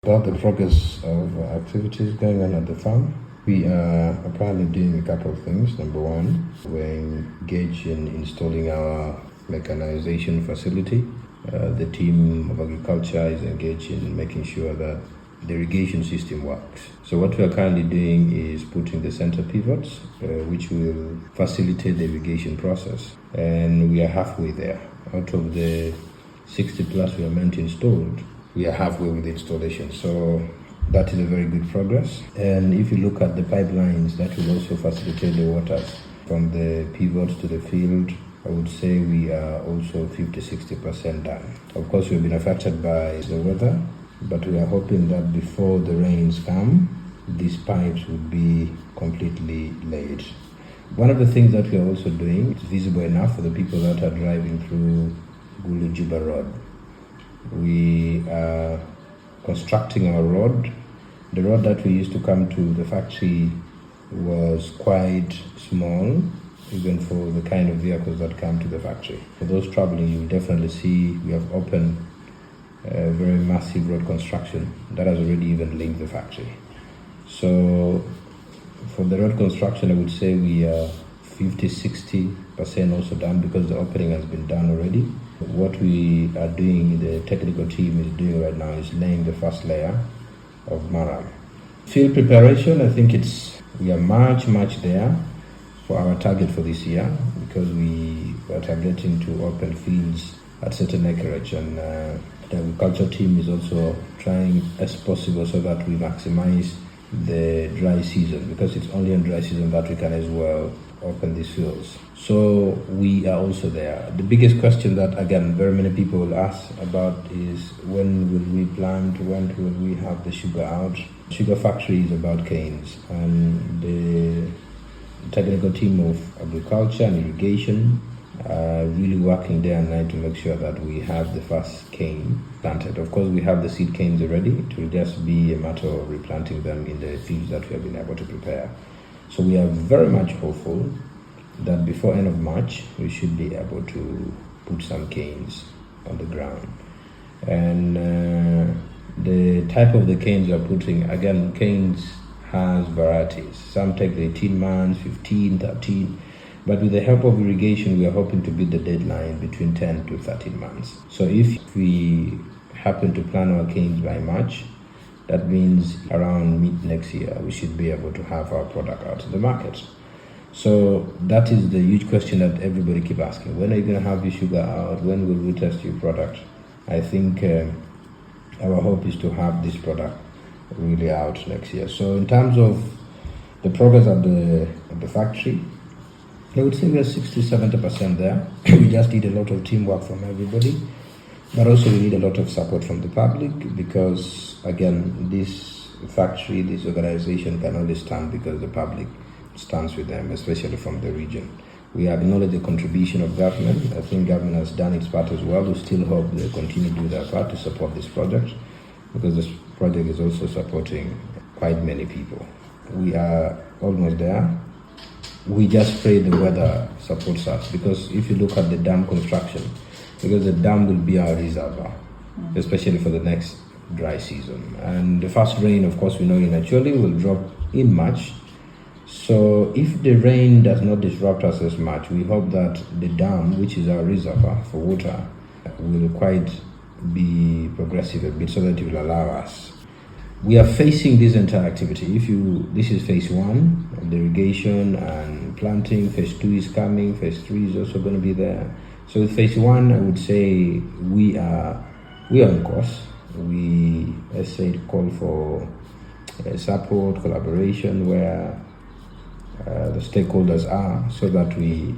About the progress of activities going on at the farm, we are apparently doing a couple of things. Number one, we're engaged in installing our mechanization facility. The team of agriculture is engaged in making sure that the irrigation system works. So what we are currently doing is putting the center pivots, which will facilitate the irrigation process. And we are halfway there. Out of the 60 plus we are meant to install, we are halfway with the installation. So that is a very good progress. And if you look at the pipelines, that will also facilitate the waters from the pivots to the field. I would say we are also 50-60% done. Of course, we've been affected by the weather, but we are hoping that before the rains come, these pipes would be completely laid. One of the things that we are also doing, it's visible enough for the people that are driving through Gulu-Juba Road. We are constructing our road. The road that we used to come to the factory was quite small, even for the kind of vehicles that come to the factory. For those traveling, you will definitely see we have opened a very massive road construction that has already even linked the factory. So for the road construction, I would say we are 50-60% also done because the opening has been done already. What we are doing, the technical team is doing right now, is laying the first layer of maram. Field preparation, I think we are much there for our target for this year, because we are targeting to open fields at certain acreage, and the agriculture team is also trying as possible so that we maximize the dry season, because it's only in dry season that we can as well open these fields. So we are also there. The biggest question that, again, very many people will ask about is when will we plant, when will we have the sugar out? Sugar factory is about canes, and the technical team of agriculture and irrigation are really working day and night to make sure that we have the first cane planted. Of course, we have the seed canes already. It will just be a matter of replanting them in the fields that we have been able to prepare. So we are very much hopeful that before end of March, we should be able to put some canes on the ground. And the type of the canes we are putting, again, canes has varieties. Some take 18 months, 15, 13. But with the help of irrigation, we are hoping to beat the deadline between 10 to 13 months. So if we happen to plant our canes by March, that means around mid next year, we should be able to have our product out in the market. So that is the huge question that everybody keep asking. When are you going to have your sugar out? When will we test your product? I think our hope is to have this product really out next year. So in terms of the progress at the factory, I would say we are 60-70% there. We just need a lot of teamwork from everybody, but also we need a lot of support from the public, because again, this factory, this organization can only stand because the public stands with them, especially from the region. We acknowledge the contribution of government. I think government has done its part as well. We still hope they continue to do their part to support this project, because this project is also supporting quite many people. We are almost there. We just pray the weather supports us, because if you look at the dam construction, because the dam will be our reservoir, especially for the next dry season. And the first rain, of course, we know naturally will drop in March. So if the rain does not disrupt us as much, we hope that the dam, which is our reservoir for water, will quite be progressive a bit, so that it will allow us. We are facing this entire activity. This is phase 1 of the irrigation and planting. Phase 2 is coming. Phase 3 is also going to be there. So with phase 1, I would say we are on course. We, as said, call for support, collaboration where the stakeholders are, so that we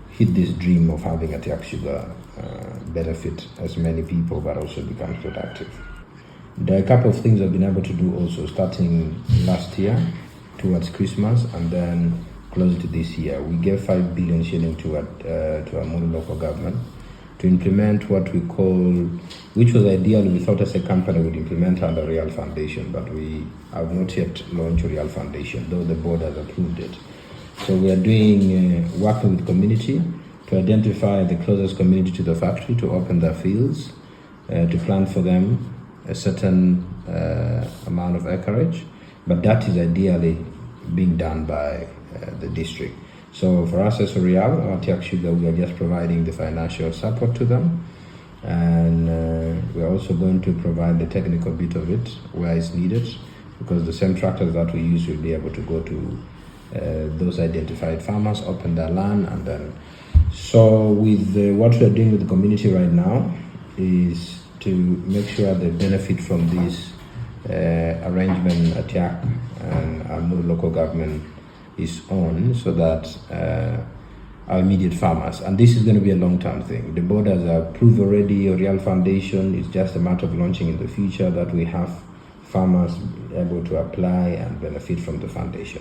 hit this dream of having Atiak sugar benefit as many people, but also become productive. There are a couple of things I've been able to do also, starting last year towards Christmas, and then close to this year. We gave 5 billion shilling to our local government to implement what we call, which was ideal, we thought as a company would implement under Real Foundation, but we have not yet launched Real Foundation, though the board has approved it. So we are doing working with community to identify the closest community to the factory to open their fields, to plant for them, a certain amount of acreage, but that is ideally being done by the district. So for us as Real, Atiak Sugar, we are just providing the financial support to them, and we are also going to provide the technical bit of it where it's needed, because the same tractors that we use will be able to go to those identified farmers, open their land, and then. So with what we are doing with the community right now is to make sure they benefit from this arrangement Atiak and our local government is on, so that our immediate farmers, and this is going to be a long-term thing. The board has approved already a Real Foundation. It's just a matter of launching in the future that we have farmers able to apply and benefit from the foundation.